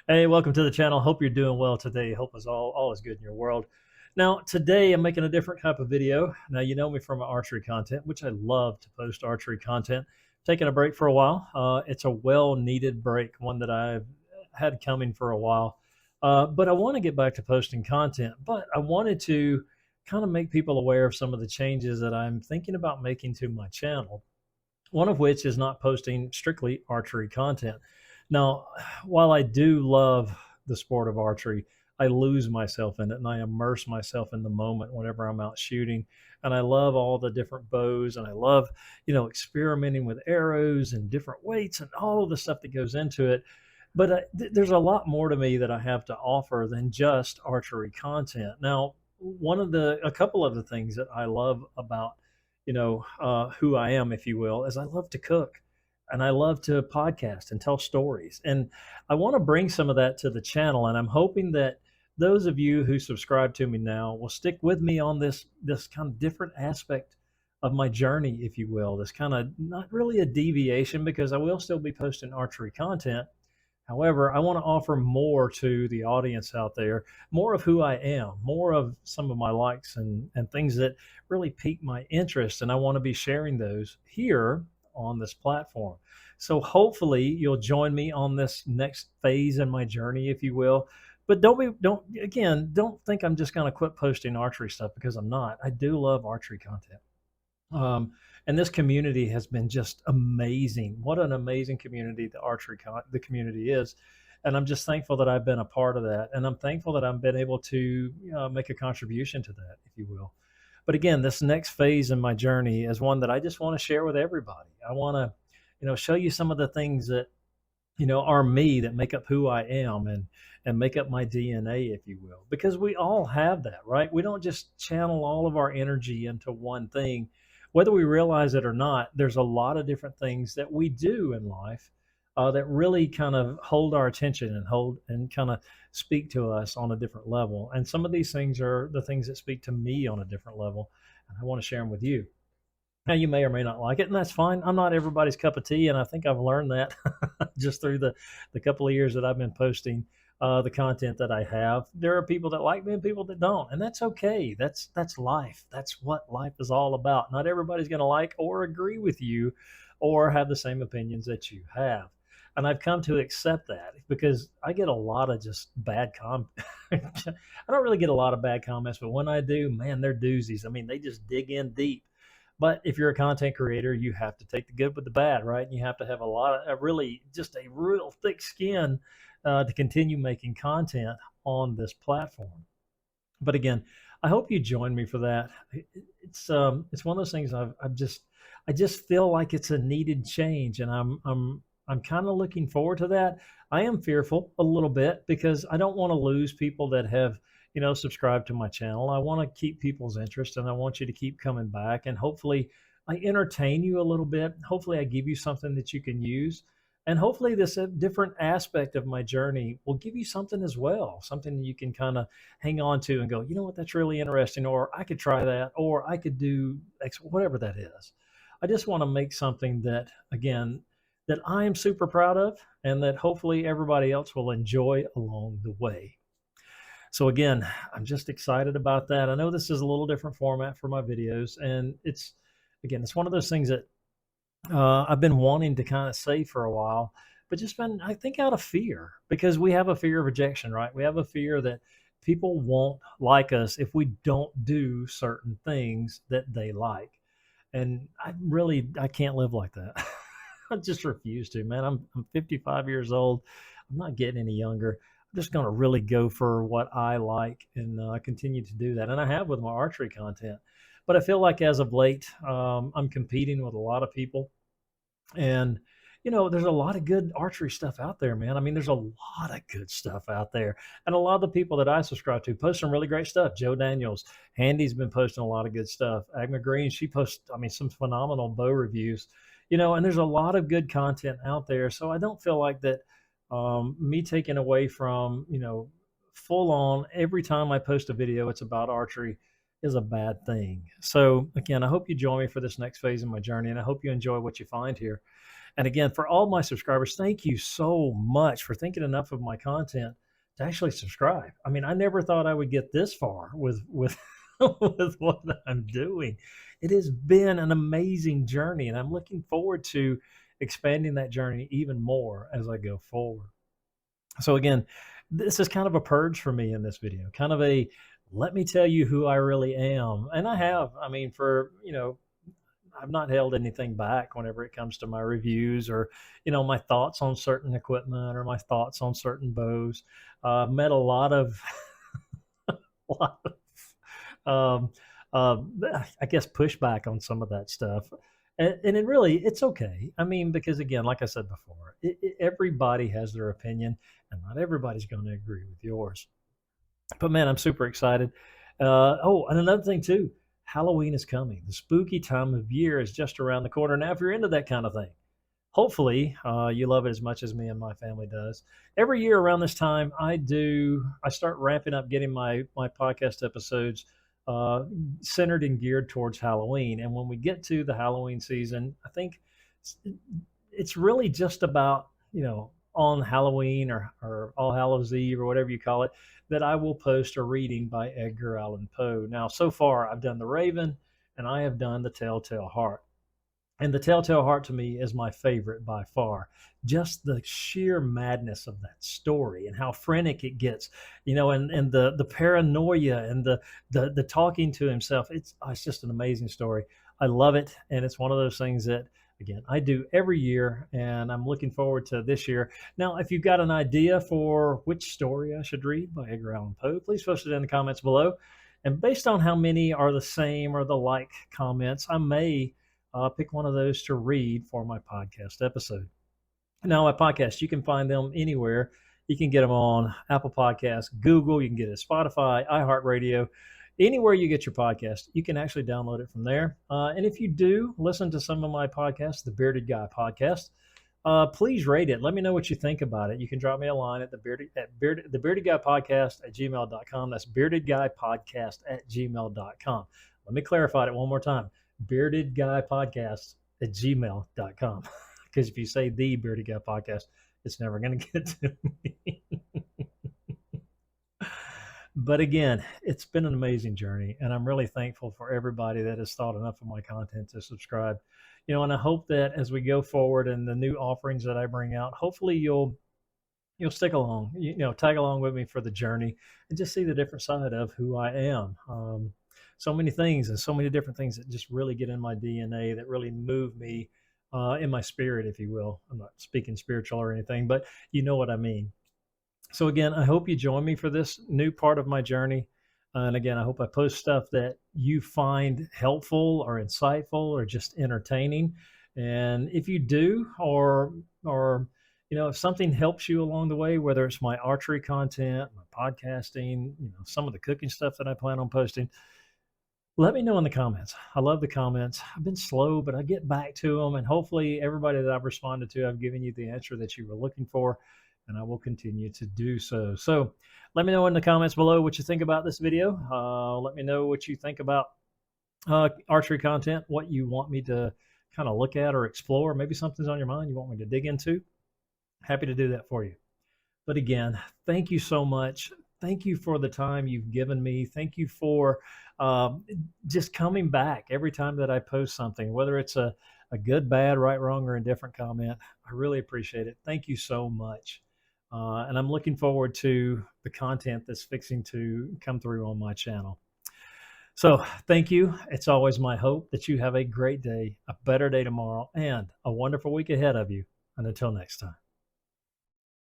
Hey, welcome to the channel. Hope you're doing well today. Hope is all is good in your world. Now, today I'm making a different type of video. Now, you know me from my archery content, which I love to post archery content. Taking a break for a while. It's a well-needed break, one that I've had coming for a while. But I want to get back to posting content, but I wanted to kind of make people aware of some of the changes that I'm thinking about making to my channel, one of which is not posting strictly archery content. Now, while I do love the sport of archery, I lose myself in it and I immerse myself in the moment whenever I'm out shooting. And I love all the different bows and I love, experimenting with arrows and different weights and all of the stuff that goes into it. But there's a lot more to me that I have to offer than just archery content. Now, a couple of the things that I love about who I am, if you will, is I love to cook and I love to podcast and tell stories. And I want to bring some of that to the channel. And I'm hoping that those of you who subscribe to me now will stick with me on this kind of different aspect of my journey, if you will. This kind of not really a deviation because I will still be posting archery content. However, I want to offer more to the audience out there, more of who I am, more of some of my likes and things that really pique my interest. And I want to be sharing those here on this platform. So hopefully you'll join me on this next phase in my journey, if you will. But don't think I'm just going to quit posting archery stuff because I'm not. I do love archery content. And this community has been just amazing. What an amazing community the community is. And I'm just thankful that I've been a part of that. And I'm thankful that I've been able to make a contribution to that, if you will. But again, this next phase in my journey is one that I just want to share with everybody. I want to, show you some of the things that, are me, that make up who I am and make up my DNA, if you will. Because we all have that, right? We don't just channel all of our energy into one thing. Whether we realize it or not, there's a lot of different things that we do in life that really kind of hold our attention and kind of speak to us on a different level. And some of these things are the things that speak to me on a different level, and I want to share them with you. Now, you may or may not like it, and that's fine. I'm not everybody's cup of tea, and I think I've learned that just through the couple of years that I've been posting the content that I have. There are people that like me and people that don't, and that's okay. That's life. That's what life is all about. Not everybody's going to like or agree with you, or have the same opinions that you have. And I've come to accept that because I get a lot of just bad I don't really get a lot of bad comments, but when I do, man, they're doozies. I mean, they just dig in deep. But if you're a content creator, you have to take the good with the bad, right? And you have to have just a real thick skin to continue making content on this platform. But again, I hope you join me for that. It's one of those things I just feel like it's a needed change, and I'm kind of looking forward to that. I am fearful a little bit because I don't want to lose people that have subscribed to my channel. I want to keep people's interest and I want you to keep coming back. And hopefully, I entertain you a little bit. Hopefully, I give you something that you can use. And hopefully, this different aspect of my journey will give you something as well, something you can kind of hang on to and go, you know what, that's really interesting, or I could try that, or I could do X, whatever that is. I just want to make something that, again, that I am super proud of and that hopefully everybody else will enjoy along the way. So again, I'm just excited about that. I know this is a little different format for my videos, and it's one of those things that I've been wanting to kind of say for a while, but just been, I think, out of fear because we have a fear of rejection, right? We have a fear that people won't like us if we don't do certain things that they like. And I can't live like that. I just refuse to, man. I'm 55 years old. I'm not getting any younger. I'm just going to really go for what I like and continue to do that. And I have with my archery content. But I feel like as of late, I'm competing with a lot of people. And, there's a lot of good archery stuff out there, man. I mean, there's a lot of good stuff out there. And a lot of the people that I subscribe to post some really great stuff. Joe Daniels, Handy's been posting a lot of good stuff. Agma Green, she posts, I mean, some phenomenal bow reviews, and there's a lot of good content out there. So I don't feel like that me taking away from, full on every time I post a video, it's about archery is a bad thing. So again, I hope you join me for this next phase of my journey, and I hope you enjoy what you find here. And again, for all my subscribers, thank you so much for thinking enough of my content to actually subscribe. I mean, I never thought I would get this far with with what I'm doing. It has been an amazing journey, and I'm looking forward to expanding that journey even more as I go forward. So again, this is kind of a purge for me in this video, kind of a let me tell you who I really am. And I have, I mean, I've not held anything back whenever it comes to my reviews or, my thoughts on certain equipment or my thoughts on certain bows. I've met a lot of, a lot of, I guess, pushback on some of that stuff. And it really, it's okay. I mean, because again, like I said before, everybody has their opinion and not everybody's going to agree with yours. But man, I'm super excited. Oh, and another thing too, Halloween is coming. The spooky time of year is just around the corner. Now, if you're into that kind of thing, hopefully you love it as much as me and my family does. Every year around this time, I start ramping up getting my podcast episodes uh, centered and geared towards Halloween. And when we get to the Halloween season, I think it's really just about, on Halloween or All Hallows Eve or whatever you call it, that I will post a reading by Edgar Allan Poe. Now, so far, I've done The Raven and I have done The Telltale Heart. And The Telltale Heart to me is my favorite by far. Just the sheer madness of that story and how frantic it gets, and the paranoia and the talking to himself. It's just an amazing story. I love it, and it's one of those things that again I do every year, and I'm looking forward to this year. Now, if you've got an idea for which story I should read by Edgar Allan Poe, please post it in the comments below. And based on how many are the same or the like comments, I may pick one of those to read for my podcast episode. Now, my podcast, you can find them anywhere. You can get them on Apple Podcasts, Google, you can get it at Spotify, iHeartRadio, anywhere you get your podcast. You can actually download it from there. And if you do listen to some of my podcasts, the Bearded Guy podcast, please rate it. Let me know what you think about it. You can drop me a line at the Bearded Guy Podcast at gmail.com. That's Bearded Guy Podcast at gmail.com. Let me clarify it one more time. Bearded Guy Podcast at gmail.com. Because if you say the Bearded Guy Podcast, it's never going to get to me. But again, it's been an amazing journey, and I'm really thankful for everybody that has thought enough of my content to subscribe. And I hope that as we go forward and the new offerings that I bring out, hopefully you'll stick along, tag along with me for the journey and just see the different side of who I am. So many things and so many different things that just really get in my DNA that really move me in my spirit, if you will. I'm not speaking spiritual or anything, but you know what I mean. So again, I hope you join me for this new part of my journey. And again, I hope I post stuff that you find helpful or insightful or just entertaining. And if you do, or if something helps you along the way, whether it's my archery content, my podcasting, some of the cooking stuff that I plan on posting, let me know in the comments. I love the comments. I've been slow, but I get back to them. And hopefully everybody that I've responded to, I've given you the answer that you were looking for. And I will continue to do so. So let me know in the comments below what you think about this video. Let me know what you think about archery content, what you want me to kind of look at or explore. Maybe something's on your mind you want me to dig into. Happy to do that for you. But again, thank you so much. Thank you for the time you've given me. Thank you for just coming back every time that I post something, whether it's a good, bad, right, wrong, or indifferent comment. I really appreciate it. Thank you so much. And I'm looking forward to the content that's fixing to come through on my channel. So thank you. It's always my hope that you have a great day, a better day tomorrow, and a wonderful week ahead of you. And until next time.